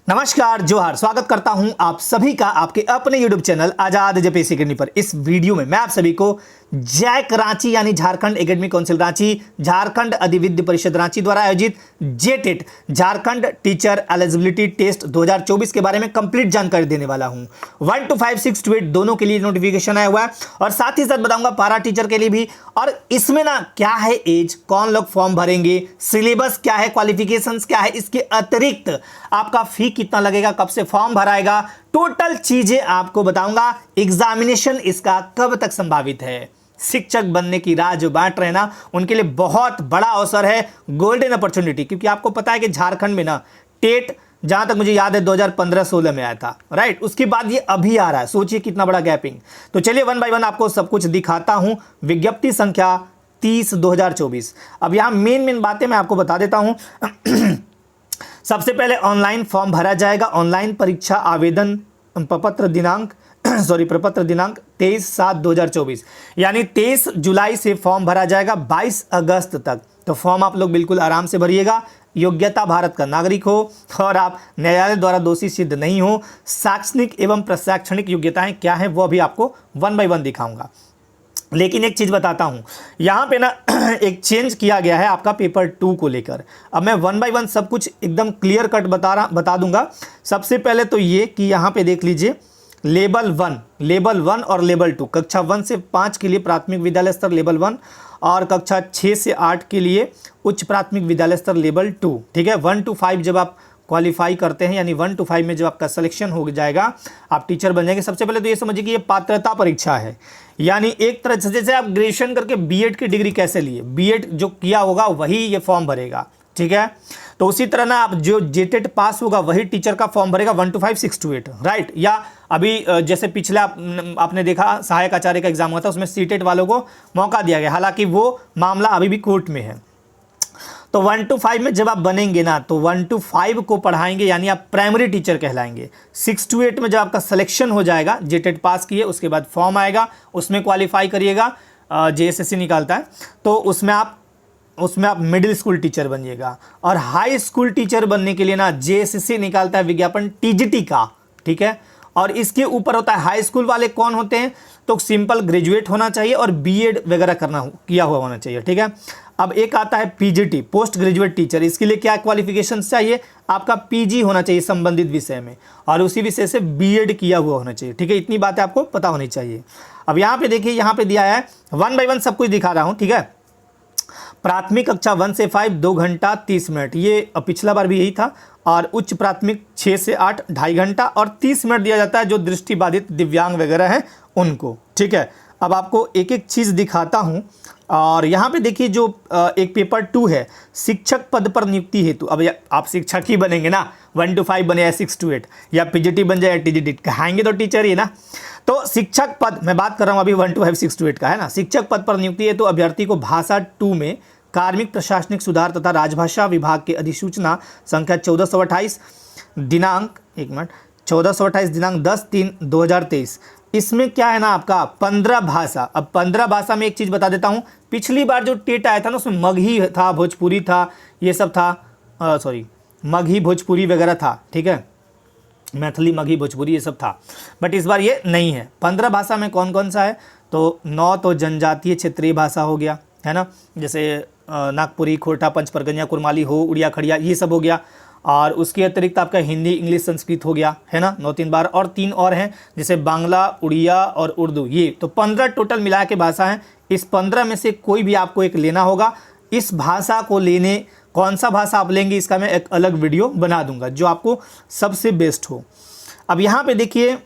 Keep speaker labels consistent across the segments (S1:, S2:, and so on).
S1: नमस्कार, जोहार। स्वागत करता हूं आप सभी का आपके अपने YouTube चैनल आजाद जेपीएससी अकेडमी पर। इस वीडियो में मैं आप सभी को जैक रांची यानी झारखंड एकेडमिक काउंसिल रांची, झारखंड अधिविद्य परिषद रांची द्वारा आयोजित JTET Jharkhand teacher eligibility test 2024 के बारे में कंप्लीट जानकारी देने वाला हूं। 1 to 5, 6 to 8 दोनों के लिए नोटिफिकेशन आया हुआ है और साथ ही साथ बताऊंगा पारा टीचर के लिए भी। और इसमें ना क्या है एज, कौन लोग फॉर्म भरेंगे, सिलेबस क्या है, क्वालिफिकेशंस क्या है, इसके अतिरिक्त आपका फी कितना लगेगा, कब से फॉर्म भराएगा, टोटल चीजें आपको बताऊंगा। एग्जामिनेशन इसका कब तक संभावित है। शिक्षक बनने की राह जो बांट रहे ना, उनके लिए बहुत बड़ा अवसर है, गोल्डन अपॉर्चुनिटी। क्योंकि आपको पता है कि झारखंड में ना टेट जहां तक मुझे याद है 2015-16 में आया था, राइट। उसके बाद ये अभी आ रहा है, सोचिए कितना बड़ा गैपिंग। तो चलिए 1 by 1 आपको सब कुछ दिखाता हूं। विज्ञप्ति संख्या 30/2024। अब यहां मेन बातें मैं आपको बता देता हूं। सबसे पहले ऑनलाइन फॉर्म भरा जाएगा। ऑनलाइन परीक्षा आवेदन प्रपत्र दिनांक 23/7/2024 यानी 23 जुलाई से फॉर्म भरा जाएगा 22 अगस्त तक। तो फॉर्म आप लोग बिल्कुल आराम से भरिएगा। योग्यता भारत का नागरिक हो और आप न्यायालय द्वारा दोषी सिद्ध नहीं हो। शैक्षणिक एवं प्रशैक्षणिक योग्यताएं क्या है वो भी आपको 1 by 1 दिखाऊंगा। लेकिन एक चीज़ बताता हूं, यहाँ पे ना एक चेंज किया गया है आपका पेपर 2 को लेकर। अब मैं 1 by 1 सब कुछ एकदम क्लियर कट बता दूंगा। सबसे पहले तो ये कि यहाँ पे देख लीजिए, लेवल 1 और लेवल 2, कक्षा 1 से 5 के लिए प्राथमिक विद्यालय स्तर लेवल 1 और कक्षा 6 से 8 के लिए उच्च प्राथमिक विद्यालय स्तर लेवल 2। ठीक है, 1 to 5 जब आप क्वालिफाई करते हैं, यानी 1 to 5 में जब आपका सिलेक्शन हो जाएगा, आप टीचर बन जाएंगे। सबसे पहले तो ये समझिए कि ये पात्रता परीक्षा है, यानी एक तरह से जैसे आप ग्रेजुएशन करके बीएड की डिग्री कैसे लिए, बीएड जो किया होगा वही ये फॉर्म भरेगा। ठीक है, तो उसी तरह ना आप जो जेटेट पास होगा वही टीचर का फॉर्म भरेगा 1 to 5, 6 to 8, राइट। या अभी जैसे पिछला आपने देखा सहायक आचार्य का एग्जाम हुआ था, उसमें सीटेट वालों को मौका दिया गया, हालांकि वो मामला अभी भी कोर्ट में है। तो 1 to 5 में जब आप बनेंगे ना, तो 1 to 5 को पढ़ाएंगे, यानी आप प्राइमरी टीचर कहलाएंगे। 6 to 8 में जब आपका सिलेक्शन हो जाएगा, जेटेट पास किए, उसके बाद फॉर्म आएगा, उसमें क्वालिफाई करिएगा, जेएसएससी निकालता है, तो उसमें आप मिडिल स्कूल टीचर बनिएगा। और हाई स्कूल टीचर बनने के लिए ना जेएसएससी निकालता है विज्ञापन टीजीटी का। ठीक है, और इसके ऊपर होता है हाई स्कूल वाले कौन होते हैं, तो सिंपल ग्रेजुएट होना चाहिए और बीएड वगैरह किया हुआ होना चाहिए। ठीक है, अब एक आता है पीजीटी, पोस्ट ग्रेजुएट टीचर। इसके लिए क्या क्वालिफिकेशन चाहिए, आपका पीजी होना चाहिए संबंधित विषय में और उसी विषय से बीएड किया हुआ होना चाहिए। ठीक है, इतनी बातें आपको पता होनी चाहिए। अब यहाँ पे देखिए, यहाँ पे दिया है 1 by 1 सब कुछ दिखा रहा हूँ। ठीक है, प्राथमिक कक्षा 1 से 5 2 घंटा 30 मिनट, ये पिछला बार भी यही था। और उच्च प्राथमिक 6 से 8 2.5 घंटा और 30 मिनट दिया जाता है जो दृष्टिबाधित दिव्यांग वगैरह हैं उनको। ठीक है, अब आपको एक एक चीज़ दिखाता हूँ। और यहाँ पे देखिए जो एक पेपर 2 है, शिक्षक पद पर नियुक्ति हेतु। अब आप शिक्षक ही बनेंगे ना, 1 to 5 बने या 6 to 8, या पीजीटी बन जाए या टीजीटी, कहाएंगे तो टीचर ही ना। तो शिक्षक पद मैं बात कर रहा हूँ अभी 1 to 5, 6 to 8 का है ना। शिक्षक पद पर नियुक्ति है तो अभ्यर्थी को भाषा 2 में कार्मिक प्रशासनिक सुधार तथा राजभाषा विभाग के अधिसूचना संख्या 1428 दिनांक 10/3/2023। इसमें क्या है ना आपका 15 भाषा। अब 15 भाषा में एक चीज़ बता देता हूँ, पिछली बार जो टेट आया था ना उसमें मगही था, भोजपुरी था, ये सब था, मगही भोजपुरी वगैरह था। ठीक है, मैथिली मगही भोजपुरी ये सब था, बट इस बार ये नहीं है। 15 भाषा में कौन कौन सा है, तो 9 तो जनजातीय क्षेत्रीय भाषा हो गया है ना, जैसे नागपुरी, खोरठा, पंचपरगनिया, कुरमाली हो, उड़िया, खड़िया, ये सब हो गया। और उसके अतिरिक्त आपका हिंदी, इंग्लिश, संस्कृत हो गया है ना, 9-3 बार। और 3 और हैं जैसे बांग्ला, उड़िया और उर्दू, ये तो 15 टोटल मिला के भाषा हैं। इस 15 में से कोई भी आपको एक लेना होगा। इस भाषा को लेने, कौन सा भाषा आप लेंगे इसका मैं एक अलग वीडियो बना दूंगा जो आपको सबसे बेस्ट हो। अब यहाँ पे देखिए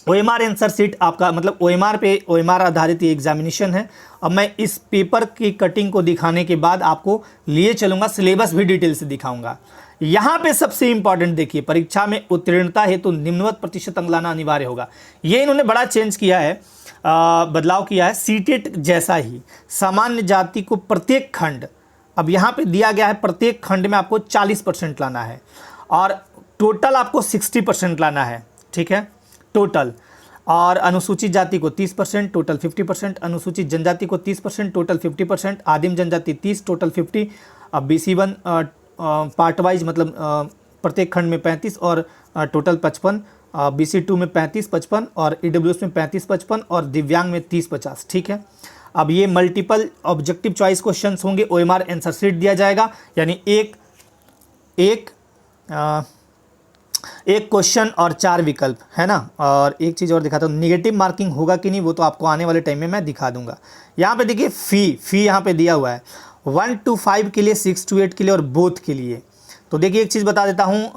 S1: OMR आंसर सीट आपका, मतलब OMR आधारित ये एग्जामिनेशन है। अब मैं इस पेपर की कटिंग को दिखाने के बाद आपको लिए चलूँगा, सिलेबस भी डिटेल से दिखाऊंगा। यहाँ पे सबसे इंपॉर्टेंट देखिए, परीक्षा में उत्तीर्णता हेतु निम्नवत प्रतिशत अंक लाना अनिवार्य होगा। ये इन्होंने बड़ा चेंज किया है, बदलाव किया है, सीटेट जैसा ही। सामान्य जाति को प्रत्येक खंड, अब यहाँ पे दिया गया है प्रत्येक खंड में आपको 40% लाना है और टोटल आपको 60% लाना है। ठीक है, टोटल। और अनुसूचित जाति को 30%, टोटल 50%, अनुसूचित जनजाति को 30%, टोटल 50%, आदिम जनजाति 30, टोटल 50। अब BC1 पार्ट वाइज मतलब प्रत्येक खंड में 35 और टोटल 55, BC2 में 35 55 और EWS में 35 55 और दिव्यांग में 30 50। ठीक है, अब ये मल्टीपल ऑब्जेक्टिव चॉइस क्वेश्चंस होंगे, OMR आंसर शीट दिया जाएगा, यानी एक क्वेश्चन और 4 विकल्प है ना। और एक चीज़ और दिखाता हूँ, निगेटिव मार्किंग होगा कि नहीं वो तो आपको आने वाले टाइम में मैं दिखा दूंगा। यहाँ पे देखिए फी यहाँ पे दिया हुआ है 1 to 5 के लिए, 6 to 8 के लिए और बोथ के लिए। तो देखिए एक चीज़ बता देता हूँ,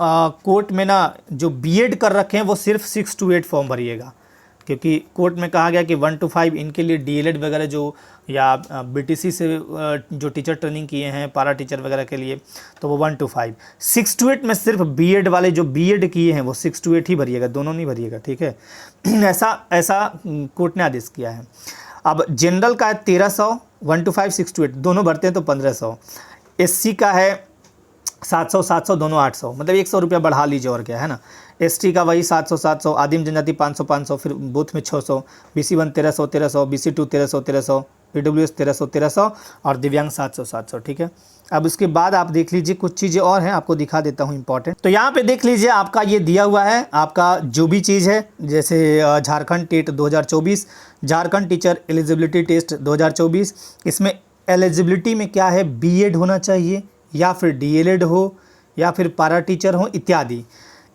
S1: कोर्ट में ना जो बीएड कर रखे हैं वो सिर्फ 6 to 8 फॉर्म भरिएगा, क्योंकि कोर्ट में कहा गया कि 1 to 5 इनके लिए डीएलएड वगैरह जो या बीटीसी से जो टीचर ट्रेनिंग किए हैं पारा टीचर वगैरह के लिए, तो वो 1 to 5। 6 to 8 में सिर्फ बीएड वाले जो बीएड किए हैं वो 6 to 8 ही भरिएगा, दोनों नहीं भरिएगा। ठीक है, ऐसा कोर्ट ने आदेश किया है। अब जनरल का है 1300, 1 to 5 6 to 8 दोनों भरते हैं तो 1500। एससी का है 700 700 दोनों 800, मतलब 100 रुपया बढ़ा लीजिए और क्या है ना। एसटी का वही 700 700, आदिम जनजाति 500 500, फिर बूथ में 600, BC1 1300 1300, BC2 1300 1300, EWS 1300 1300 और दिव्यांग 700 700। ठीक है, अब उसके बाद आप देख लीजिए कुछ चीज़ें और हैं, आपको दिखा देता हूँ इंपॉर्टेंट। तो यहाँ पे देख लीजिए आपका ये दिया हुआ है, आपका जो भी चीज़ है, जैसे Jharkhand TET 2024, Jharkhand teacher eligibility test 2024, इसमें एलिजिबिलिटी में क्या है, बीएड होना चाहिए या फिर डीएलएड हो या फिर पारा टीचर हो इत्यादि।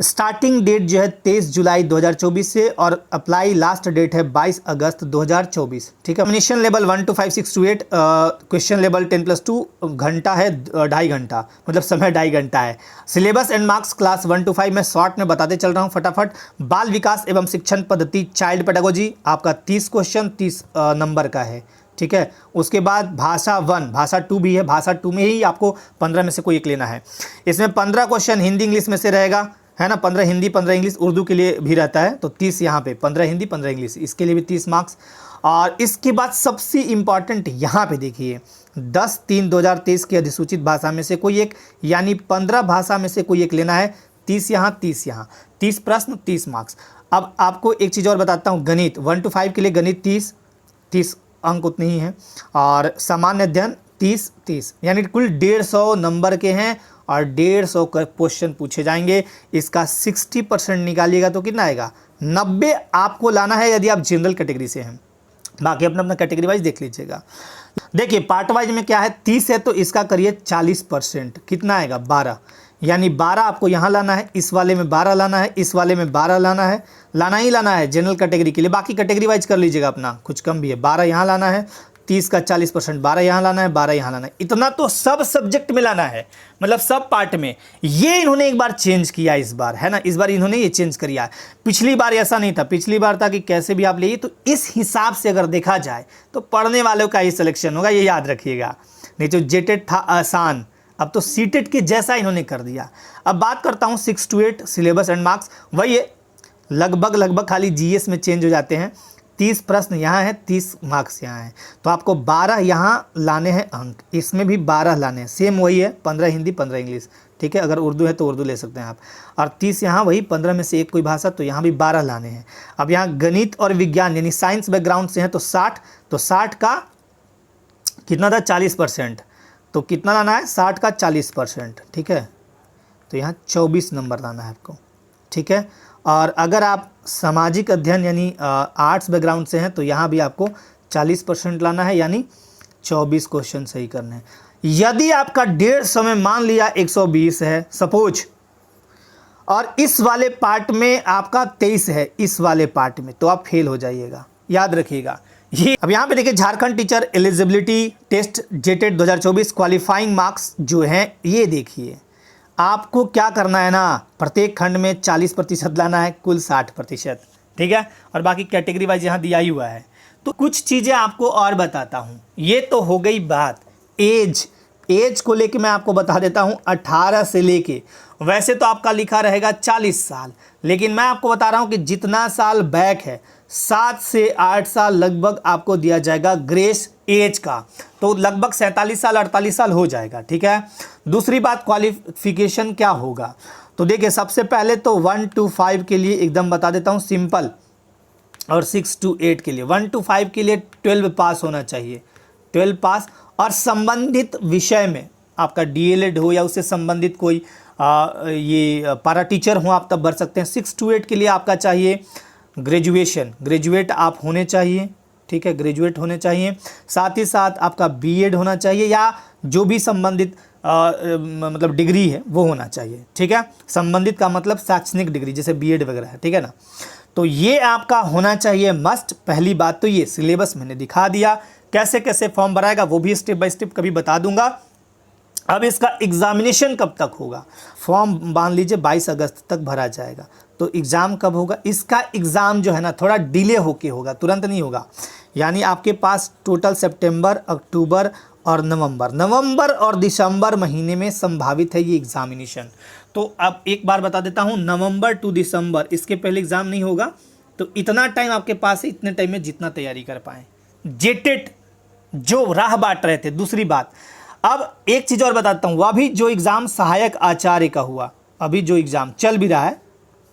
S1: स्टार्टिंग डेट जो है 23 जुलाई 2024 से और अप्लाई लास्ट डेट है 22 अगस्त 2024। ठीक है, examination level 1 to 5 6 to 8, question level 10+2 घंटा है, 2.5 घंटा, मतलब समय 2.5 घंटा है। Syllabus and marks class 1 to 5 में शॉर्ट में बताते चल रहा हूँ फटाफट। बाल विकास एवं शिक्षण पद्धति चाइल्ड पेडागोजी आपका 30 क्वेश्चन 30 नंबर का है। ठीक है, उसके बाद भाषा 1, भाषा 2 भी है, भाषा 2 में ही आपको 15 में से कोई एक लेना है। इसमें 15 क्वेश्चन हिंदी इंग्लिश में से रहेगा, है ना, 15 हिंदी 15 इंग्लिश, उर्दू के लिए भी रहता है, तो 30 यहाँ पे 15 हिंदी 15 इंग्लिश, इसके लिए भी 30 मार्क्स। और इसके बाद सबसे इम्पॉर्टेंट यहाँ पे देखिए 10/3/2023 की अधिसूचित भाषा में से कोई एक, यानी 15 भाषा में से कोई एक लेना है, 30 यहाँ 30 यहाँ, 30 प्रश्न 30 मार्क्स। अब आपको एक चीज़ और बताता हूँ, गणित 1 to 5 के लिए गणित 30 अंक उतने ही हैं, और सामान्य अध्ययन 30 यानी कुल 150 नंबर के हैं और 150 क्वेश्चन पूछे जाएंगे। इसका 60% निकालिएगा तो कितना आएगा, 90 आपको लाना है यदि आप जनरल कैटेगरी से हैं, बाकी अपना अपना कैटेगरी वाइज देख लीजिएगा। देखिए पार्ट वाइज में क्या है, 30 है तो इसका करिए 40%, कितना आएगा 12, यानी 12 आपको यहाँ लाना है, इस वाले में 12 लाना है, इस वाले में 12 लाना है, लाना है जनरल कैटेगरी के लिए, बाकी कैटेगरी वाइज कर लीजिएगा अपना, कुछ कम भी है। 12 यहाँ लाना है, 30 का 40%, 12 यहाँ लाना है, 12 यहाँ लाना है, इतना तो सब सब्जेक्ट में लाना है, मतलब सब पार्ट में। ये इन्होंने एक बार चेंज किया इस बार, है ना, इस बार इन्होंने ये चेंज किया। पिछली बार ऐसा नहीं था, पिछली बार था कि कैसे भी आप लेइए, तो इस हिसाब से अगर देखा जाए तो पढ़ने वालों का ही सिलेक्शन होगा, ये याद रखिएगा। नहीं तो जेटेड था आसान, अब तो सीटेड के जैसा इन्होंने कर दिया। अब बात करता हूँ 6 to 8 सिलेबस एंड मार्क्स, वही है, लगभग खाली जीएस में चेंज हो जाते हैं। 30 प्रश्न यहाँ है, 30 मार्क्स यहाँ है, तो आपको 12 यहाँ लाने हैं अंक, इसमें भी 12 लाने हैं, सेम वही है, 15 हिंदी 15 इंग्लिश। ठीक है, अगर उर्दू है तो उर्दू ले सकते हैं आप, और 30 यहाँ वही, 15 में से एक कोई भाषा, तो यहाँ भी 12 लाने हैं। अब यहाँ गणित और विज्ञान यानी साइंस बैकग्राउंड से हैं तो 60, तो 60 का कितना था 40%, तो कितना लाना है 60 का 40%। ठीक है, तो यहाँ 24 नंबर लाना है आपको। ठीक है, और अगर आप सामाजिक अध्ययन यानी आर्ट्स बैकग्राउंड से हैं तो यहाँ भी आपको 40% लाना है, यानी 24 क्वेश्चन सही करने हैं। यदि आपका 150 में मान लिया 120 है सपोज, और इस वाले पार्ट में आपका 23 है, इस वाले पार्ट में, तो आप फेल हो जाइएगा, याद रखिएगा ये। अब यहाँ पे देखिए Jharkhand teacher eligibility test JTET 2024 qualifying marks जो हैं, ये देखिए आपको क्या करना है ना, प्रत्येक खंड में 40% लाना है, कुल 60%। ठीक है, और बाकी कैटेगरी वाइज यहाँ दिया ही हुआ है। तो कुछ चीज़ें आपको और बताता हूँ, ये तो हो गई बात एज को लेके मैं आपको बता देता हूँ, 18 से लेके, वैसे तो आपका लिखा रहेगा 40 साल, लेकिन मैं आपको बता रहा हूँ कि जितना साल बैक है 7 से 8 साल लगभग आपको दिया जाएगा ग्रेस एज का, तो लगभग 47 साल 48 साल हो जाएगा। ठीक है, दूसरी बात क्वालिफिकेशन क्या होगा, तो देखिए सबसे पहले तो 1 to 5 के लिए एकदम बता देता हूँ सिंपल, और 6 to 8 के लिए, 1 to 5 के लिए 12 पास होना चाहिए, 12 पास, और संबंधित विषय में आपका डीएलएड हो या उससे संबंधित कोई ये पारा टीचर हो आप तब भर सकते हैं। 6 to 8 के लिए आपका चाहिए ग्रेजुएट आप होने चाहिए, ठीक है, ग्रेजुएट होने चाहिए। साथ ही साथ आपका बीएड होना चाहिए या जो भी संबंधित मतलब डिग्री है वो होना चाहिए, ठीक है। संबंधित का मतलब शैक्षणिक डिग्री जैसे बीएड वगैरह है, ठीक है ना। तो ये आपका होना चाहिए मस्ट। पहली बात तो ये सिलेबस मैंने दिखा दिया, कैसे कैसे फॉर्म भराएगा वो भी स्टेप बाय स्टेप कभी बता दूंगा। अब इसका एग्जामिनेशन कब तक होगा, फॉर्म मान लीजिए 22 अगस्त तक भरा जाएगा, तो एग्ज़ाम कब होगा, इसका एग्ज़ाम जो है ना थोड़ा डिले होके होगा, तुरंत नहीं होगा। यानी आपके पास टोटल सितंबर, अक्टूबर और नवंबर और दिसंबर महीने में संभावित है ये एग्जामिनेशन। तो अब एक बार बता देता हूँ, नवंबर टू दिसंबर, इसके पहले एग्ज़ाम नहीं होगा। तो इतना टाइम आपके पास है, इतने टाइम में जितना तैयारी कर पाएँ। जेटेट जो राह बांट रहे थे। दूसरी बात, अब एक चीज़ और बताता हूँ, अभी जो एग्ज़ाम सहायक आचार्य का हुआ, अभी जो एग्ज़ाम चल भी रहा है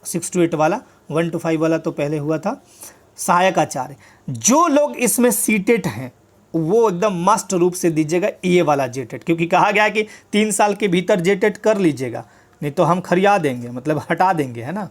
S1: 6 to 8 वाला, 1 to 5 वाला तो पहले हुआ था, सहायक आचार्य, जो लोग इसमें सीटेट हैं वो एकदम मस्ट रूप से दीजिएगा ये वाला जेटेट, क्योंकि कहा गया है कि 3 साल के भीतर जेटेट कर लीजिएगा, नहीं तो हम खरिया देंगे, मतलब हटा देंगे, है ना।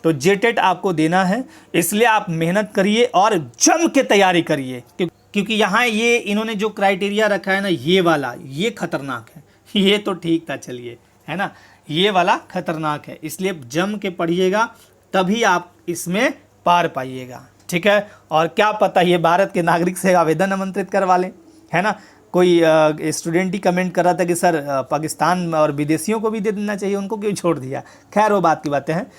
S1: तो जेटेट आपको देना है, इसलिए आप मेहनत करिए और जम के तैयारी करिए, क्योंकि यहाँ ये इन्होंने जो क्राइटेरिया रखा है ना, ये वाला ये खतरनाक है। ये तो ठीक था, चलिए, है ना, ये वाला खतरनाक है, इसलिए जम के पढ़िएगा तभी आप इसमें पार पाइएगा, ठीक है। और क्या पता ये भारत के नागरिक से आवेदन आमंत्रित करवा लें, है ना। कोई स्टूडेंट ही कमेंट कर रहा था कि सर पाकिस्तान और विदेशियों को भी दे देना चाहिए, उनको क्यों छोड़ दिया। खैर वो बात की बातें हैं।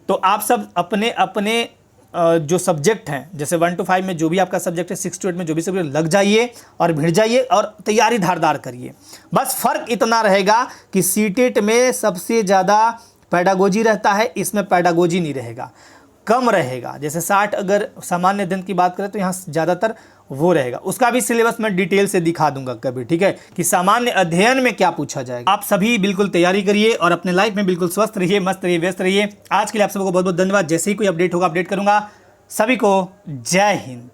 S1: तो आप सब अपने अपने जो सब्जेक्ट हैं, जैसे 1 to 5 में जो भी आपका सब्जेक्ट है, 6 to 8 में जो भी सब्जेक्ट, लग जाइए और भिड़ जाइए और तैयारी धारदार करिए। बस फ़र्क इतना रहेगा कि सीटेट में सबसे ज़्यादा पैडागोजी रहता है, इसमें पैडागोजी नहीं रहेगा, कम रहेगा। जैसे 60 अगर सामान्य अध्ययन की बात करें तो यहाँ ज़्यादातर वो रहेगा। उसका भी सिलेबस मैं डिटेल से दिखा दूंगा कभी, ठीक है, कि सामान्य अध्ययन में क्या पूछा जाएगा। आप सभी बिल्कुल तैयारी करिए और अपने लाइफ में बिल्कुल स्वस्थ रहिए, मस्त रहिए, व्यस्त रहिए। आज के लिए आप सबको बहुत बहुत धन्यवाद। जैसे ही कोई अपडेट होगा अपडेट करूंगा। सभी को जय हिंद।